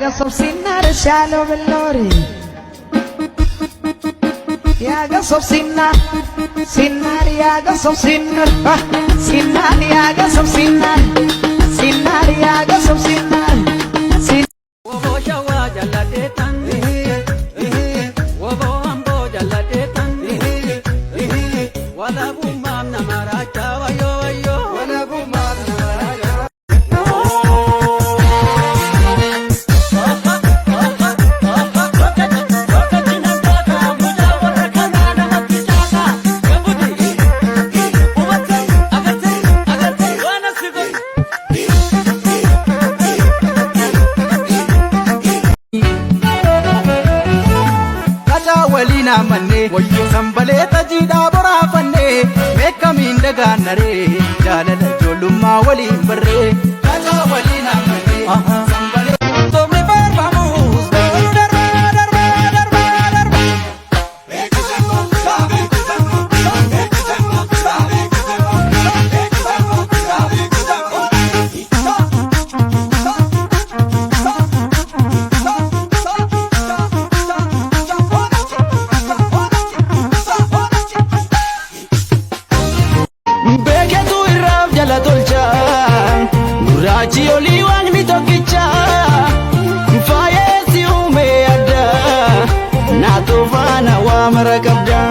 قصب سنار شالو باللوري يا قصب سنار سنار يا قصب سنار سنار يا قصب سنار سنار يا قصب سنار وبو شوا جلدتن وبو امبو جلدتن ولا بو مام نمراچا ويو ويو ولا بو مام نمراچا walina manne sambale tajida borafanne mekamin daga nare jalala jolumma wali barre kaja walina manne sambale tomne barbamus darba darba darba darba Gurachi oli wangni tokicha Faye si ume ada Na tufana wa marakabda